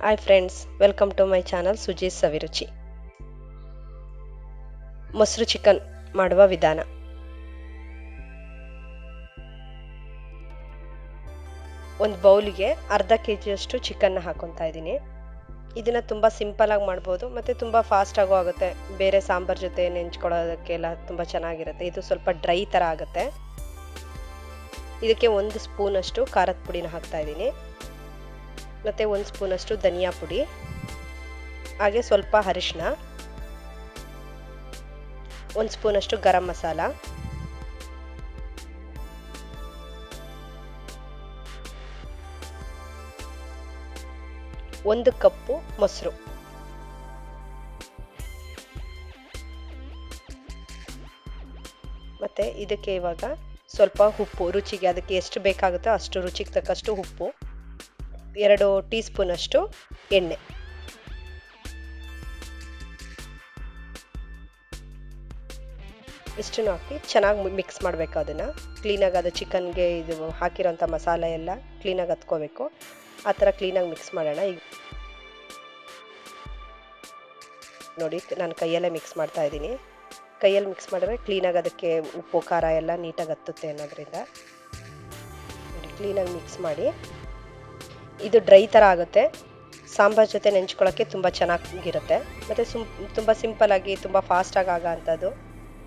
Hi friends, welcome to my channel Sujis Saviruchi. ಮೊಸರು chicken ಮಾಡುವ ವಿಧಾನ. ಒಂದು ಬೌಲಿಗೆ ಅರ್ಧ ಕೆಜಿಯಷ್ಟು ಚಿಕನ್ನ ಹಾಕೊತಾ ಇದ್ದೀನಿ. ಇದನ್ನ ತುಂಬ ಸಿಂಪಲ್ ಆಗಿ ಮಾಡ್ಬೋದು ಮತ್ತೆ ತುಂಬ ಫಾಸ್ಟ್ ಆಗು ಆಗುತ್ತೆ. ಬೇರೆ ಸಾಂಬಾರ್ ಜೊತೆ ನೆಂಚ್ಕೊಳ್ಳೋದಕ್ಕೆಲ್ಲ ತುಂಬ ಚೆನ್ನಾಗಿರುತ್ತೆ. ಇದು ಸ್ವಲ್ಪ ಡ್ರೈ ಥರ ಆಗುತ್ತೆ. ಇದಕ್ಕೆ 1 ಸ್ಪೂನ್ ಅಷ್ಟು ಖಾರದ ಪುಡಿನ ಹಾಕ್ತಾ ಇದ್ದೀನಿ. ಮತ್ತೆ 1 ಸ್ಪೂನ್ ಅಷ್ಟು ಧನಿಯಾ ಪುಡಿ, ಹಾಗೆ ಸ್ವಲ್ಪ ಅರಿಶಿನ, 1 ಸ್ಪೂನ್ ಅಷ್ಟು ಗರಂ ಮಸಾಲ, ಒಂದು ಕಪ್ಪು ಮೊಸರು, ಮತ್ತೆ ಇದಕ್ಕೆ ಇವಾಗ ಸ್ವಲ್ಪ ಉಪ್ಪು, ರುಚಿಗೆ ಅದಕ್ಕೆ ಎಷ್ಟು ಬೇಕಾಗುತ್ತೋ ಅಷ್ಟು ರುಚಿಗೆ ತಕ್ಕಷ್ಟು ಉಪ್ಪು, 2 ಟೀ ಸ್ಪೂನ್ ಅಷ್ಟು ಎಣ್ಣೆ. ಇಷ್ಟನ್ನು ಹಾಕಿ ಚೆನ್ನಾಗಿ ಮಿಕ್ಸ್ ಮಾಡಬೇಕು. ಅದನ್ನು ಕ್ಲೀನಾಗಿ, ಅದು ಚಿಕನ್ಗೆ ಇದು ಹಾಕಿರೋಂಥ ಮಸಾಲೆ ಎಲ್ಲ ಕ್ಲೀನಾಗಿ ಹತ್ಕೋಬೇಕು. ಆ ಥರ ಕ್ಲೀನಾಗಿ ಮಿಕ್ಸ್ ಮಾಡೋಣ. ಈಗ ನೋಡಿ, ನಾನು ಕೈಯಲ್ಲೇ ಮಿಕ್ಸ್ ಮಾಡ್ತಾ ಇದ್ದೀನಿ. ಕೈಯಲ್ಲಿ ಮಿಕ್ಸ್ ಮಾಡಿದ್ರೆ ಕ್ಲೀನಾಗಿ ಅದಕ್ಕೆ ಉಪ್ಪು ಖಾರ ಎಲ್ಲ ನೀಟಾಗಿ ಹತ್ತುತ್ತೆ ಅನ್ನೋದ್ರಿಂದ ನೋಡಿ ಕ್ಲೀನಾಗಿ ಮಿಕ್ಸ್ ಮಾಡಿ. ಇದು ಡ್ರೈ ಥರ ಆಗುತ್ತೆ. ಸಾಂಬಾರ್ ಜೊತೆ ನೆಂಚ್ಕೊಳ್ಳೋಕ್ಕೆ ತುಂಬ ಚೆನ್ನಾಗಿರುತ್ತೆ. ಮತ್ತು ತುಂಬ ಸಿಂಪಲ್ಲಾಗಿ ತುಂಬ ಫಾಸ್ಟಾಗಿ ಆಗೋ ಅಂಥದ್ದು.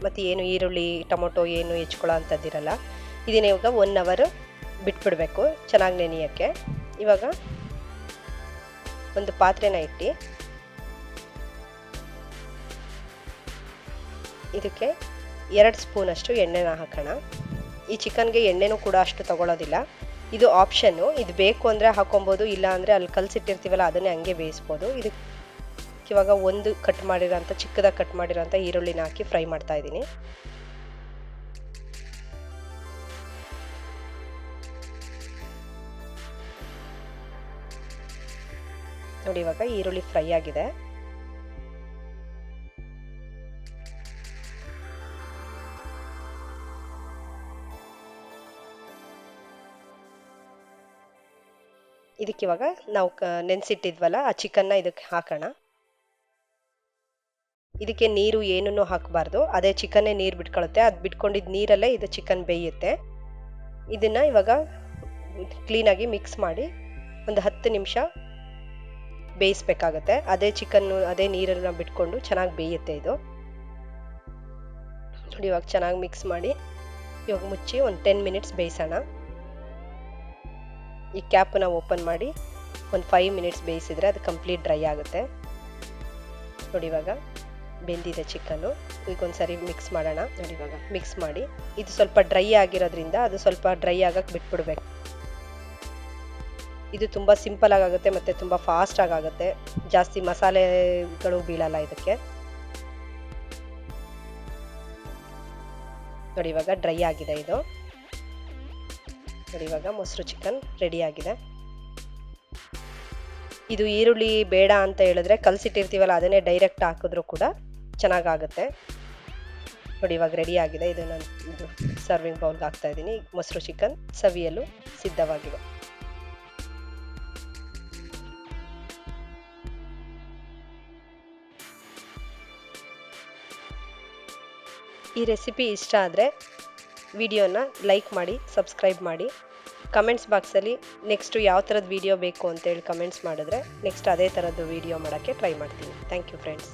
ಮತ್ತು ಏನು ಈರುಳ್ಳಿ ಟೊಮೊಟೊ ಏನು ಹೆಚ್ಕೊಳ್ಳೋ ಅಂಥದ್ದಿರಲ್ಲ. ಇದನ್ನ ಇವಾಗ 1 ಅವರ್ ಬಿಟ್ಬಿಡಬೇಕು ಚೆನ್ನಾಗಿ ನೆನೆಯೋಕ್ಕೆ. ಇವಾಗ ಒಂದು ಪಾತ್ರೆನ ಇಟ್ಟು ಇದಕ್ಕೆ 2 ಸ್ಪೂನ್ ಅಷ್ಟು ಎಣ್ಣೆನ ಹಾಕೋಣ. ಈ ಚಿಕನ್ಗೆ ಎಣ್ಣೆನೂ ಕೂಡ ಅಷ್ಟು ತಗೊಳ್ಳೋದಿಲ್ಲ. ಇದು ಆಪ್ಷನ್ನು. ಇದು ಬೇಕು ಅಂದರೆ ಹಾಕೊಬೋದು, ಇಲ್ಲ ಅಂದರೆ ಅಲ್ಲಿ ಕಲಸಿಟ್ಟಿರ್ತೀವಲ್ಲ ಅದನ್ನೇ ಹಂಗೆ ಬೇಯಿಸ್ಬೋದು. ಇದಕ್ಕೆ ಇವಾಗ ಒಂದು ಕಟ್ ಮಾಡಿರೋಂಥ ಚಿಕ್ಕದಾಗಿ ಕಟ್ ಮಾಡಿರೋಂಥ ಈರುಳ್ಳಿನ ಹಾಕಿ ಫ್ರೈ ಮಾಡ್ತಾ ಇದ್ದೀನಿ. ನೋಡಿ, ಇವಾಗ ಈರುಳ್ಳಿ ಫ್ರೈ ಆಗಿದೆ. ಇದಕ್ಕೆ ಇವಾಗ ನಾವು ನೆನೆಸಿಟ್ಟಿದ್ವಲ್ಲ ಆ ಚಿಕನ್ನ ಇದಕ್ಕೆ ಹಾಕೋಣ. ಇದಕ್ಕೆ ನೀರು ಏನನ್ನೂ ಹಾಕಬಾರ್ದು, ಅದೇ ಚಿಕನ್ನೇ ನೀರು ಬಿಟ್ಕೊಳ್ಳುತ್ತೆ. ಅದು ಬಿಟ್ಕೊಂಡಿದ್ದ ನೀರಲ್ಲೇ ಇದು ಚಿಕನ್ ಬೇಯುತ್ತೆ. ಇದನ್ನು ಇವಾಗ ಕ್ಲೀನಾಗಿ ಮಿಕ್ಸ್ ಮಾಡಿ ಒಂದು 10 ನಿಮಿಷ ಬೇಯಿಸ್ಬೇಕಾಗತ್ತೆ. ಅದೇ ಚಿಕನ್ನು ಅದೇ ನೀರನ್ನು ಬಿಟ್ಕೊಂಡು ಚೆನ್ನಾಗಿ ಬೇಯುತ್ತೆ ಇದು. ನೋಡಿ, ಇವಾಗ ಚೆನ್ನಾಗಿ ಮಿಕ್ಸ್ ಮಾಡಿ ಇವಾಗ ಮುಚ್ಚಿ ಒಂದು 10 ಮಿನಿಟ್ಸ್ ಬೇಯಿಸೋಣ. ಈ ಕ್ಯಾಪನ್ನ ಓಪನ್ ಮಾಡಿ ಒಂದು 5 ಮಿನಿಟ್ಸ್ ಬೇಯಿಸಿದ್ರೆ ಅದು ಕಂಪ್ಲೀಟ್ ಡ್ರೈ ಆಗುತ್ತೆ. ನೋಡಿ, ಇವಾಗ ಬೆಂದಿದೆ ಚಿಕನ್ನು. ಈಗ ಒಂದ್ಸರಿ ಮಿಕ್ಸ್ ಮಾಡೋಣ. ನೋಡಿ, ಇವಾಗ ಮಿಕ್ಸ್ ಮಾಡಿ ಇದು ಸ್ವಲ್ಪ ಡ್ರೈ ಆಗಿರೋದ್ರಿಂದ ಅದು ಸ್ವಲ್ಪ ಡ್ರೈ ಆಗಕ್ಕೆ ಬಿಟ್ಬಿಡ್ಬೇಕು. ಇದು ತುಂಬ ಸಿಂಪಲ್ ಆಗುತ್ತೆ ಮತ್ತು ತುಂಬ ಫಾಸ್ಟ್ ಆಗುತ್ತೆ. ಜಾಸ್ತಿ ಮಸಾಲೆಗಳು ಬೀಳಲ್ಲ ಇದಕ್ಕೆ. ನೋಡಿ, ಇವಾಗ ಡ್ರೈ ಆಗಿದೆ ಇದು. ನೋಡಿ, ಇವಾಗ ಮೊಸರು ಚಿಕನ್ ರೆಡಿ ಆಗಿದೆ. ಇದು ಈರುಳ್ಳಿ ಬೇಡ ಅಂತ ಹೇಳಿದ್ರೆ ಕಲಸಿಟ್ಟಿರ್ತೀವಲ್ಲ ಅದನ್ನೇ ಡೈರೆಕ್ಟ್ ಹಾಕಿದ್ರು ಕೂಡ ಚೆನ್ನಾಗಾಗುತ್ತೆ. ನೋಡಿ, ಇವಾಗ ರೆಡಿ ಆಗಿದೆ. ಇದು ನಾನು ಸರ್ವಿಂಗ್ ಬೌಲ್ಗೆ ಹಾಕ್ತಾ ಇದ್ದೀನಿ. ಮೊಸರು ಚಿಕನ್ ಸವಿಯಲು ಸಿದ್ಧವಾಗಿದೆ. ಈ ರೆಸಿಪಿ ಇಷ್ಟ ಆದರೆ ವಿಡಿಯೋನ ಲೈಕ್ ಮಾಡಿ, ಸಬ್ಸ್ಕ್ರೈಬ್ ಮಾಡಿ. ಕಮೆಂಟ್ಸ್ ಬಾಕ್ಸಲ್ಲಿ ನೆಕ್ಸ್ಟು ಯಾವ ಥರದ ವಿಡಿಯೋ ಬೇಕು ಅಂತೇಳಿ ಕಮೆಂಟ್ಸ್ ಮಾಡಿದ್ರೆ ನೆಕ್ಸ್ಟ್ ಅದೇ ಥರದ್ದು ವಿಡಿಯೋ ಮಾಡೋಕ್ಕೆ ಟ್ರೈ ಮಾಡ್ತೀನಿ. Thank you friends.